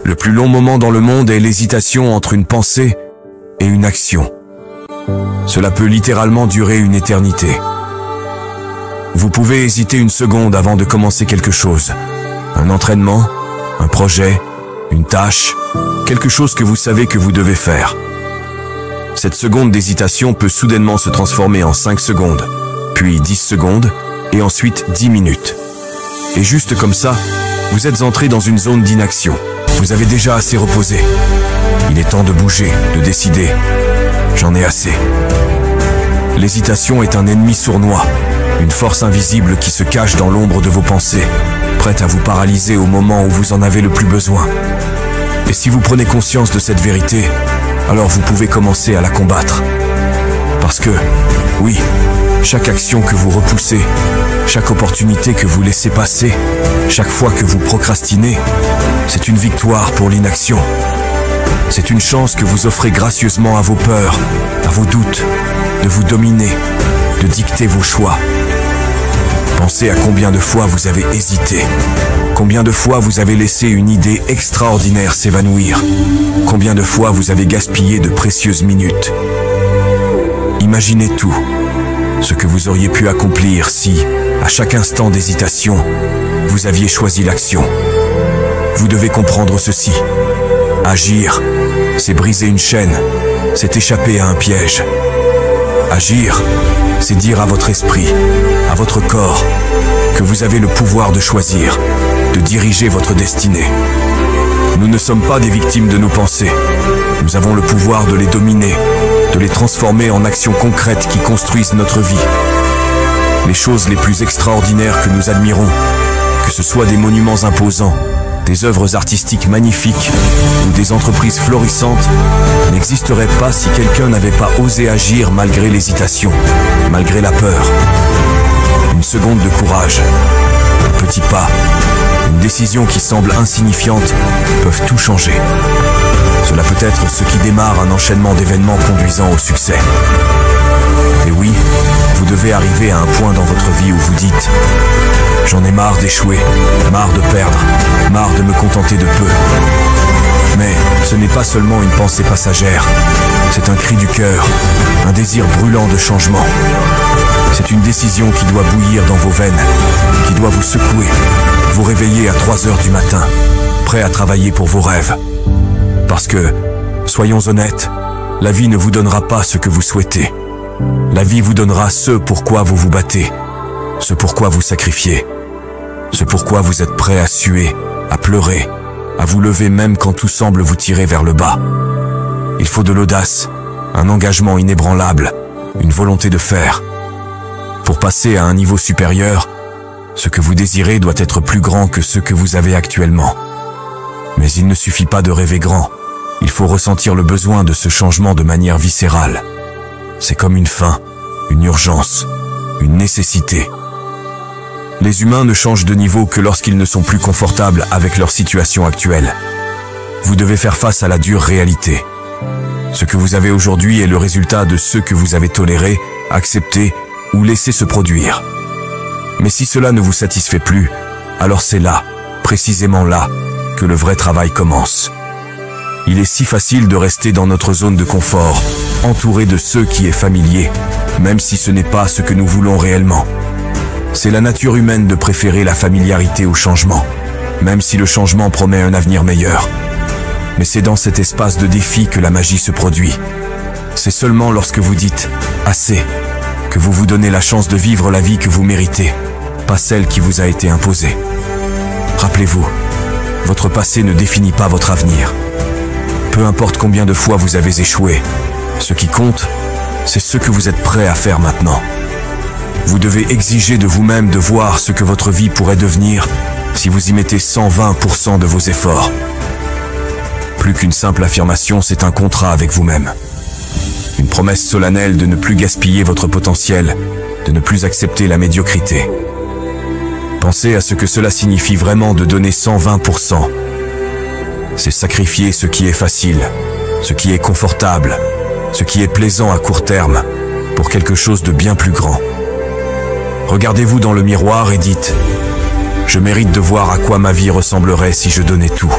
Le plus long moment dans le monde est l'hésitation entre une pensée et une action. Cela peut littéralement durer une éternité. Vous pouvez hésiter une seconde avant de commencer quelque chose. Un entraînement, un projet, une tâche, quelque chose que vous savez que vous devez faire. Cette seconde d'hésitation peut soudainement se transformer en 5 secondes, puis 10 secondes, et ensuite 10 minutes. Et juste comme ça, vous êtes entré dans une zone d'inaction. Vous avez déjà assez reposé. Il est temps de bouger, de décider. J'en ai assez. L'hésitation est un ennemi sournois, une force invisible qui se cache dans l'ombre de vos pensées, prête à vous paralyser au moment où vous en avez le plus besoin. Et si vous prenez conscience de cette vérité, alors vous pouvez commencer à la combattre. Parce que, oui, chaque action que vous repoussez, chaque opportunité que vous laissez passer, chaque fois que vous procrastinez, c'est une victoire pour l'inaction. C'est une chance que vous offrez gracieusement à vos peurs, à vos doutes, de vous dominer, de dicter vos choix. Pensez à combien de fois vous avez hésité, combien de fois vous avez laissé une idée extraordinaire s'évanouir, combien de fois vous avez gaspillé de précieuses minutes. Imaginez tout, ce que vous auriez pu accomplir si, à chaque instant d'hésitation, vous aviez choisi l'action. Vous devez comprendre ceci. Agir, c'est briser une chaîne, c'est échapper à un piège. Agir, c'est dire à votre esprit, à votre corps, que vous avez le pouvoir de choisir, de diriger votre destinée. Nous ne sommes pas des victimes de nos pensées. Nous avons le pouvoir de les dominer, de les transformer en actions concrètes qui construisent notre vie. Les choses les plus extraordinaires que nous admirons, que ce soit des monuments imposants, des œuvres artistiques magnifiques ou des entreprises florissantes, n'existeraient pas si quelqu'un n'avait pas osé agir malgré l'hésitation, malgré la peur. Une seconde de courage, un petit pas, une décision qui semble insignifiante peuvent tout changer. Cela peut être ce qui démarre un enchaînement d'événements conduisant au succès. Et oui, vous devez arriver à un point dans votre vie où vous dites « J'en ai marre d'échouer, marre de perdre, marre de me contenter de peu ». Mais ce n'est pas seulement une pensée passagère, c'est un cri du cœur, un désir brûlant de changement. C'est une décision qui doit bouillir dans vos veines, qui doit vous secouer, vous réveiller à 3 heures du matin, prêt à travailler pour vos rêves. Parce que, soyons honnêtes, la vie ne vous donnera pas ce que vous souhaitez. La vie vous donnera ce pourquoi vous vous battez, ce pourquoi vous sacrifiez, ce pourquoi vous êtes prêt à suer, à pleurer, à vous lever même quand tout semble vous tirer vers le bas. Il faut de l'audace, un engagement inébranlable, une volonté de faire. Pour passer à un niveau supérieur, ce que vous désirez doit être plus grand que ce que vous avez actuellement. Mais il ne suffit pas de rêver grand, il faut ressentir le besoin de ce changement de manière viscérale. C'est comme une faim, une urgence, une nécessité. Les humains ne changent de niveau que lorsqu'ils ne sont plus confortables avec leur situation actuelle. Vous devez faire face à la dure réalité. Ce que vous avez aujourd'hui est le résultat de ce que vous avez toléré, accepté ou laissé se produire. Mais si cela ne vous satisfait plus, alors c'est là, précisément là, que le vrai travail commence. Il est si facile de rester dans notre zone de confort, entouré de ce qui est familier, même si ce n'est pas ce que nous voulons réellement. C'est la nature humaine de préférer la familiarité au changement, même si le changement promet un avenir meilleur. Mais c'est dans cet espace de défi que la magie se produit. C'est seulement lorsque vous dites « assez » que vous vous donnez la chance de vivre la vie que vous méritez, pas celle qui vous a été imposée. Rappelez-vous, votre passé ne définit pas votre avenir. Peu importe combien de fois vous avez échoué, ce qui compte, c'est ce que vous êtes prêt à faire maintenant. Vous devez exiger de vous-même de voir ce que votre vie pourrait devenir si vous y mettez 120% de vos efforts. Plus qu'une simple affirmation, c'est un contrat avec vous-même. Une promesse solennelle de ne plus gaspiller votre potentiel, de ne plus accepter la médiocrité. Pensez à ce que cela signifie vraiment de donner 120%. C'est sacrifier ce qui est facile, ce qui est confortable, ce qui est plaisant à court terme, pour quelque chose de bien plus grand. Regardez-vous dans le miroir et dites « Je mérite de voir à quoi ma vie ressemblerait si je donnais tout.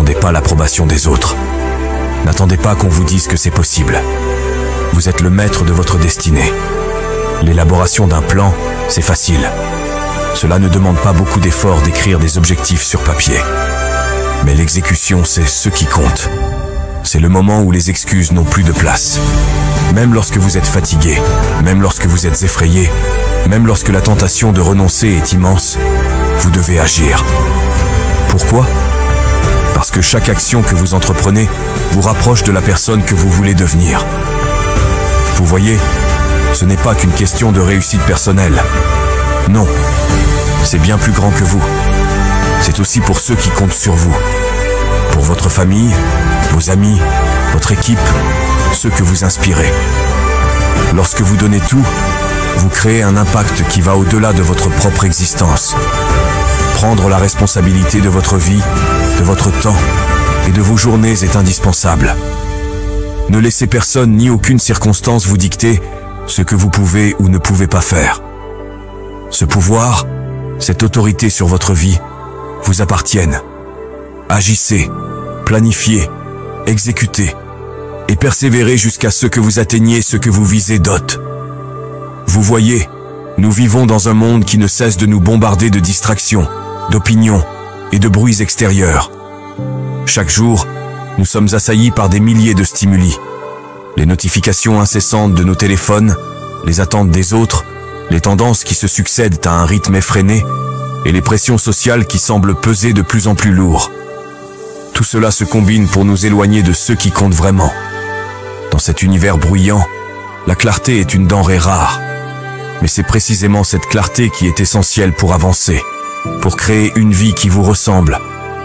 N'attendez pas l'approbation des autres. N'attendez pas qu'on vous dise que c'est possible. Vous êtes le maître de votre destinée. L'élaboration d'un plan, c'est facile. Cela ne demande pas beaucoup d'efforts d'écrire des objectifs sur papier. Mais l'exécution, c'est ce qui compte. C'est le moment où les excuses n'ont plus de place. Même lorsque vous êtes fatigué, même lorsque vous êtes effrayé, même lorsque la tentation de renoncer est immense, vous devez agir. Pourquoi ? Parce que chaque action que vous entreprenez vous rapproche de la personne que vous voulez devenir. Vous voyez, ce n'est pas qu'une question de réussite personnelle. Non, c'est bien plus grand que vous. C'est aussi pour ceux qui comptent sur vous. Pour votre famille, vos amis, votre équipe, ceux que vous inspirez. Lorsque vous donnez tout, vous créez un impact qui va au-delà de votre propre existence. Prendre la responsabilité de votre vie, de votre temps et de vos journées est indispensable. Ne laissez personne ni aucune circonstance vous dicter ce que vous pouvez ou ne pouvez pas faire. Ce pouvoir, cette autorité sur votre vie, vous appartiennent. Agissez, planifiez, exécutez et persévérez jusqu'à ce que vous atteigniez ce que vous visez d'hôte. Vous voyez, nous vivons dans un monde qui ne cesse de nous bombarder de distractions, d'opinions et de bruits extérieurs. Chaque jour, nous sommes assaillis par des milliers de stimuli. Les notifications incessantes de nos téléphones, les attentes des autres, les tendances qui se succèdent à un rythme effréné et les pressions sociales qui semblent peser de plus en plus lourd. Tout cela se combine pour nous éloigner de ceux qui comptent vraiment. Dans cet univers bruyant, la clarté est une denrée rare. Mais c'est précisément cette clarté qui est essentielle pour avancer, pour créer une vie qui vous ressemble,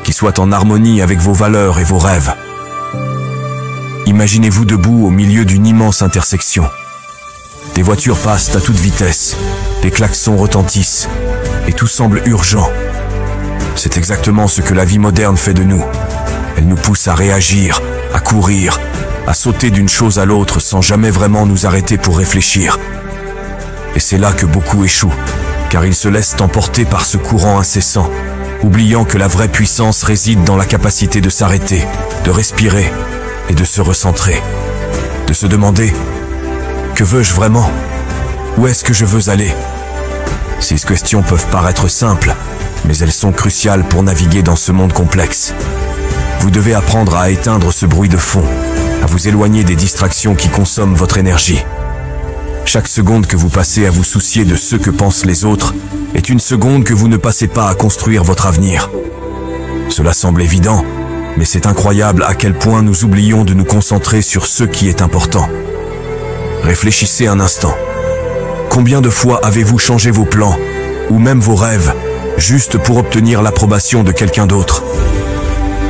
qui soit en harmonie avec vos valeurs et vos rêves. Imaginez-vous debout au milieu d'une immense intersection. Des voitures passent à toute vitesse, des klaxons retentissent, et tout semble urgent. C'est exactement ce que la vie moderne fait de nous. Elle nous pousse à réagir, à courir, à sauter d'une chose à l'autre sans jamais vraiment nous arrêter pour réfléchir. Et c'est là que beaucoup échouent, car ils se laissent emporter par ce courant incessant, oubliant que la vraie puissance réside dans la capacité de s'arrêter, de respirer et de se recentrer, de se demander « Que veux-je vraiment ? Où est-ce que je veux aller ?» Ces questions peuvent paraître simples, mais elles sont cruciales pour naviguer dans ce monde complexe. Vous devez apprendre à éteindre ce bruit de fond, à vous éloigner des distractions qui consomment votre énergie. Chaque seconde que vous passez à vous soucier de ce que pensent les autres est une seconde que vous ne passez pas à construire votre avenir. Cela semble évident, mais c'est incroyable à quel point nous oublions de nous concentrer sur ce qui est important. Réfléchissez un instant. Combien de fois avez-vous changé vos plans, ou même vos rêves, juste pour obtenir l'approbation de quelqu'un d'autre ?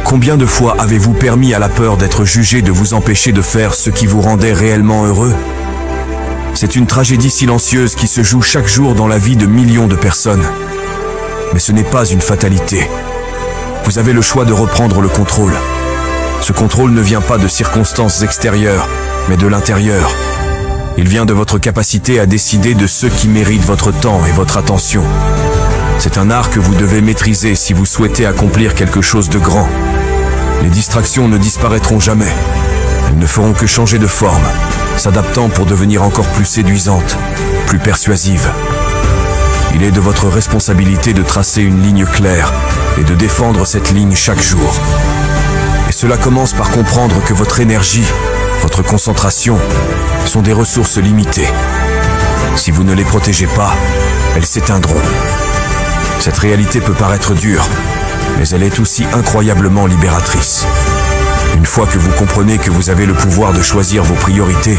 Combien de fois avez-vous permis à la peur d'être jugé de vous empêcher de faire ce qui vous rendait réellement heureux ? C'est une tragédie silencieuse qui se joue chaque jour dans la vie de millions de personnes. Mais ce n'est pas une fatalité. Vous avez le choix de reprendre le contrôle. Ce contrôle ne vient pas de circonstances extérieures, mais de l'intérieur. Il vient de votre capacité à décider de ce qui mérite votre temps et votre attention. C'est un art que vous devez maîtriser si vous souhaitez accomplir quelque chose de grand. Les distractions ne disparaîtront jamais. Elles ne feront que changer de forme, s'adaptant pour devenir encore plus séduisantes, plus persuasives. Il est de votre responsabilité de tracer une ligne claire et de défendre cette ligne chaque jour. Et cela commence par comprendre que votre énergie, votre concentration, sont des ressources limitées. Si vous ne les protégez pas, elles s'éteindront. Cette réalité peut paraître dure, mais elle est aussi incroyablement libératrice. Une fois que vous comprenez que vous avez le pouvoir de choisir vos priorités,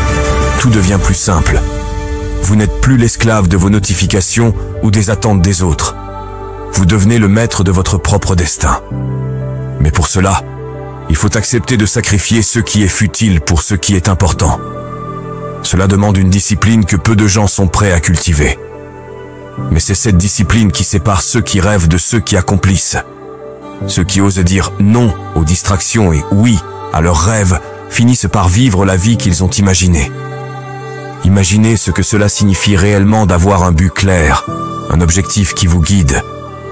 tout devient plus simple. Vous n'êtes plus l'esclave de vos notifications ou des attentes des autres. Vous devenez le maître de votre propre destin. Mais pour cela, il faut accepter de sacrifier ce qui est futile pour ce qui est important. Cela demande une discipline que peu de gens sont prêts à cultiver. Mais c'est cette discipline qui sépare ceux qui rêvent de ceux qui accomplissent. Ceux qui osent dire non aux distractions et oui à leurs rêves finissent par vivre la vie qu'ils ont imaginée. Imaginez ce que cela signifie réellement d'avoir un but clair, un objectif qui vous guide,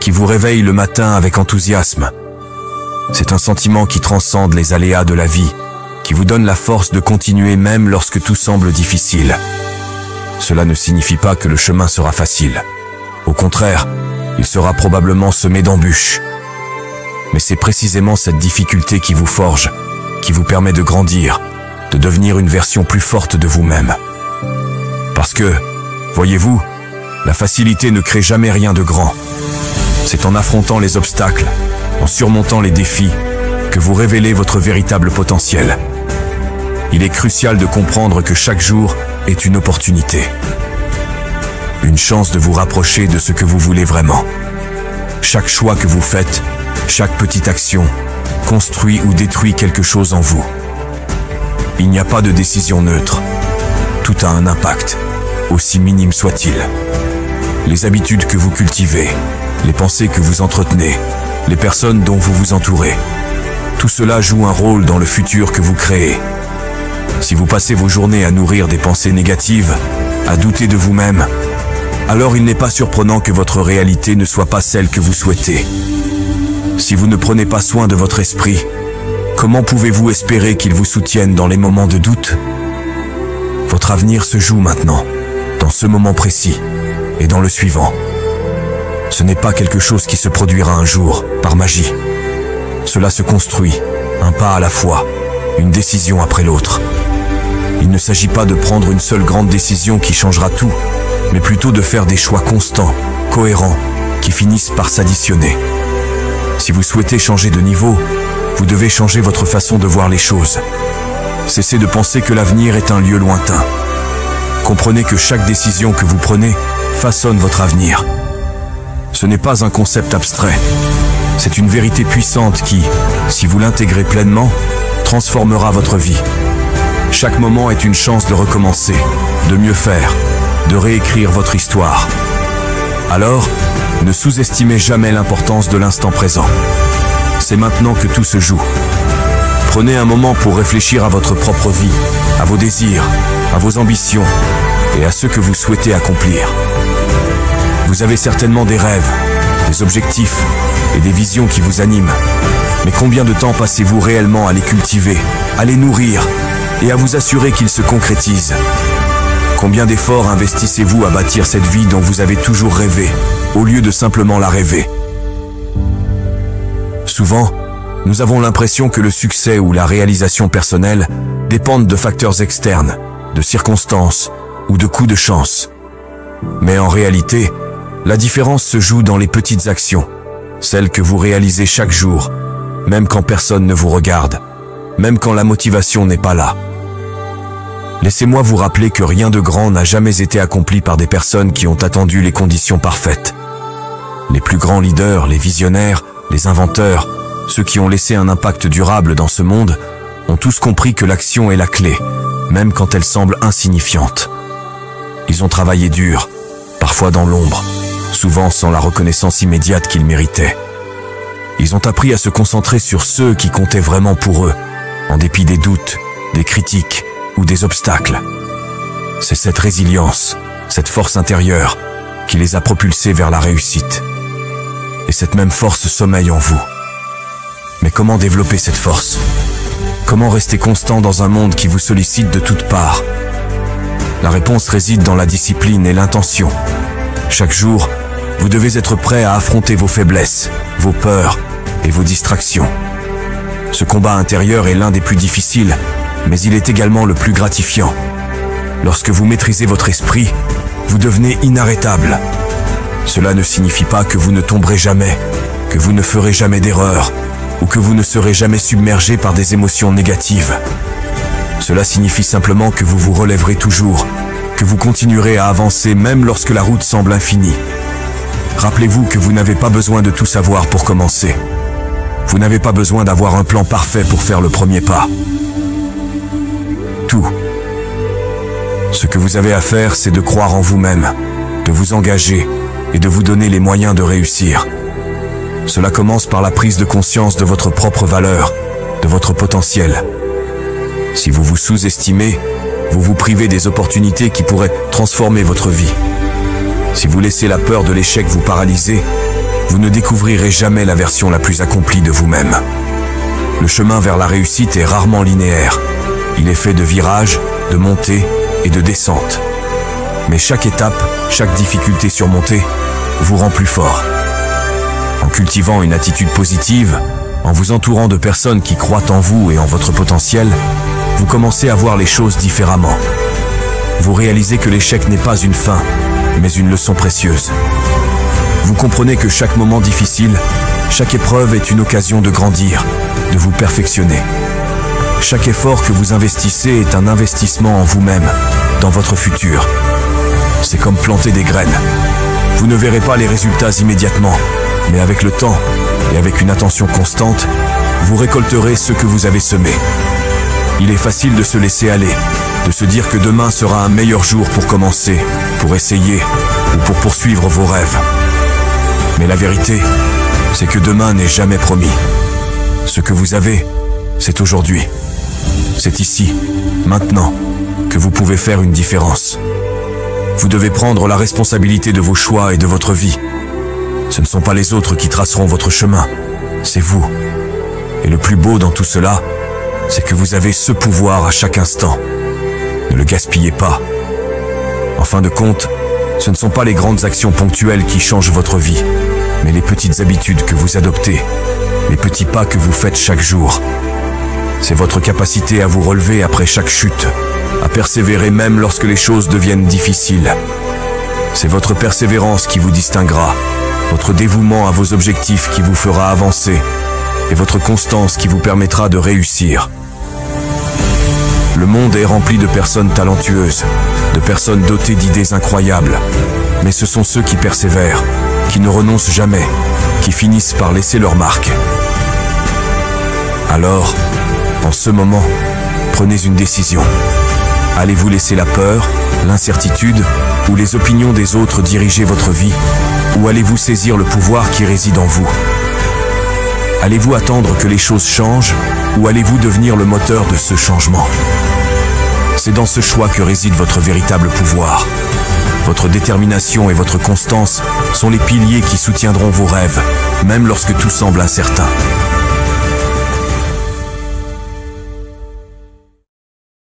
qui vous réveille le matin avec enthousiasme. C'est un sentiment qui transcende les aléas de la vie, qui vous donne la force de continuer même lorsque tout semble difficile. Cela ne signifie pas que le chemin sera facile. Au contraire, il sera probablement semé d'embûches. Mais c'est précisément cette difficulté qui vous forge, qui vous permet de grandir, de devenir une version plus forte de vous-même. Parce que, voyez-vous, la facilité ne crée jamais rien de grand. C'est en affrontant les obstacles, en surmontant les défis, que vous révélez votre véritable potentiel. Il est crucial de comprendre que chaque jour est une opportunité. Une chance de vous rapprocher de ce que vous voulez vraiment. Chaque choix que vous faites, chaque petite action, construit ou détruit quelque chose en vous. Il n'y a pas de décision neutre. Tout a un impact, aussi minime soit-il. Les habitudes que vous cultivez, les pensées que vous entretenez, les personnes dont vous vous entourez, tout cela joue un rôle dans le futur que vous créez. Si vous passez vos journées à nourrir des pensées négatives, à douter de vous-même, alors il n'est pas surprenant que votre réalité ne soit pas celle que vous souhaitez. Si vous ne prenez pas soin de votre esprit, comment pouvez-vous espérer qu'il vous soutienne dans les moments de doute? Votre avenir se joue maintenant, dans ce moment précis, et dans le suivant. Ce n'est pas quelque chose qui se produira un jour, par magie. Cela se construit, un pas à la fois, une décision après l'autre. Il ne s'agit pas de prendre une seule grande décision qui changera tout, mais plutôt de faire des choix constants, cohérents, qui finissent par s'additionner. Si vous souhaitez changer de niveau, vous devez changer votre façon de voir les choses. Cessez de penser que l'avenir est un lieu lointain. Comprenez que chaque décision que vous prenez façonne votre avenir. Ce n'est pas un concept abstrait. C'est une vérité puissante qui, si vous l'intégrez pleinement, transformera votre vie. Chaque moment est une chance de recommencer, de mieux faire, de réécrire votre histoire. Alors, ne sous-estimez jamais l'importance de l'instant présent. C'est maintenant que tout se joue. Prenez un moment pour réfléchir à votre propre vie, à vos désirs, à vos ambitions et à ce que vous souhaitez accomplir. Vous avez certainement des rêves, des objectifs et des visions qui vous animent. Mais combien de temps passez-vous réellement à les cultiver, à les nourrir et à vous assurer qu'ils se concrétisent? Combien d'efforts investissez-vous à bâtir cette vie dont vous avez toujours rêvé, au lieu de simplement la rêver? Souvent, nous avons l'impression que le succès ou la réalisation personnelle dépendent de facteurs externes, de circonstances ou de coups de chance. Mais en réalité, la différence se joue dans les petites actions, celles que vous réalisez chaque jour, même quand personne ne vous regarde, même quand la motivation n'est pas là. Laissez-moi vous rappeler que rien de grand n'a jamais été accompli par des personnes qui ont attendu les conditions parfaites. Les plus grands leaders, les visionnaires, les inventeurs, ceux qui ont laissé un impact durable dans ce monde, ont tous compris que l'action est la clé, même quand elle semble insignifiante. Ils ont travaillé dur, parfois dans l'ombre, souvent sans la reconnaissance immédiate qu'ils méritaient. Ils ont appris à se concentrer sur ceux qui comptaient vraiment pour eux, en dépit des doutes, des critiques ou des obstacles. C'est cette résilience, cette force intérieure, qui les a propulsés vers la réussite. Et cette même force sommeille en vous. Mais comment développer cette force? Comment rester constant dans un monde qui vous sollicite de toutes parts? La réponse réside dans la discipline et l'intention. Chaque jour, vous devez être prêt à affronter vos faiblesses, vos peurs et vos distractions. Ce combat intérieur est l'un des plus difficiles, mais il est également le plus gratifiant. Lorsque vous maîtrisez votre esprit, vous devenez inarrêtable. Cela ne signifie pas que vous ne tomberez jamais, que vous ne ferez jamais d'erreur, ou que vous ne serez jamais submergé par des émotions négatives. Cela signifie simplement que vous vous relèverez toujours, que vous continuerez à avancer même lorsque la route semble infinie. Rappelez-vous que vous n'avez pas besoin de tout savoir pour commencer. Vous n'avez pas besoin d'avoir un plan parfait pour faire le premier pas. Tout. Ce que vous avez à faire, c'est de croire en vous-même, de vous engager et de vous donner les moyens de réussir. Cela commence par la prise de conscience de votre propre valeur, de votre potentiel. Si vous vous sous-estimez, vous vous privez des opportunités qui pourraient transformer votre vie. Si vous laissez la peur de l'échec vous paralyser, vous ne découvrirez jamais la version la plus accomplie de vous-même. Le chemin vers la réussite est rarement linéaire. Il est fait de virages, de montées et de descentes. Mais chaque étape, chaque difficulté surmontée, vous rend plus fort. En cultivant une attitude positive, en vous entourant de personnes qui croient en vous et en votre potentiel, vous commencez à voir les choses différemment. Vous réalisez que l'échec n'est pas une fin, mais une leçon précieuse. Vous comprenez que chaque moment difficile, chaque épreuve est une occasion de grandir, de vous perfectionner. Chaque effort que vous investissez est un investissement en vous-même, dans votre futur. C'est comme planter des graines. Vous ne verrez pas les résultats immédiatement, mais avec le temps et avec une attention constante, vous récolterez ce que vous avez semé. Il est facile de se laisser aller, de se dire que demain sera un meilleur jour pour commencer, pour essayer ou pour poursuivre vos rêves. Mais la vérité, c'est que demain n'est jamais promis. Ce que vous avez, c'est aujourd'hui. C'est ici, maintenant, que vous pouvez faire une différence. Vous devez prendre la responsabilité de vos choix et de votre vie. Ce ne sont pas les autres qui traceront votre chemin, c'est vous. Et le plus beau dans tout cela, c'est que vous avez ce pouvoir à chaque instant. Ne le gaspillez pas. En fin de compte, ce ne sont pas les grandes actions ponctuelles qui changent votre vie, mais les petites habitudes que vous adoptez, les petits pas que vous faites chaque jour. C'est votre capacité à vous relever après chaque chute, à persévérer même lorsque les choses deviennent difficiles. C'est votre persévérance qui vous distinguera, votre dévouement à vos objectifs qui vous fera avancer, et votre constance qui vous permettra de réussir. Le monde est rempli de personnes talentueuses, de personnes dotées d'idées incroyables, mais ce sont ceux qui persévèrent, qui ne renoncent jamais, qui finissent par laisser leur marque. Alors, en ce moment, prenez une décision. Allez-vous laisser la peur, l'incertitude ou les opinions des autres diriger votre vie, ou allez-vous saisir le pouvoir qui réside en vous? Allez-vous attendre que les choses changent, ou allez-vous devenir le moteur de ce changement? C'est dans ce choix que réside votre véritable pouvoir. Votre détermination et votre constance sont les piliers qui soutiendront vos rêves, même lorsque tout semble incertain.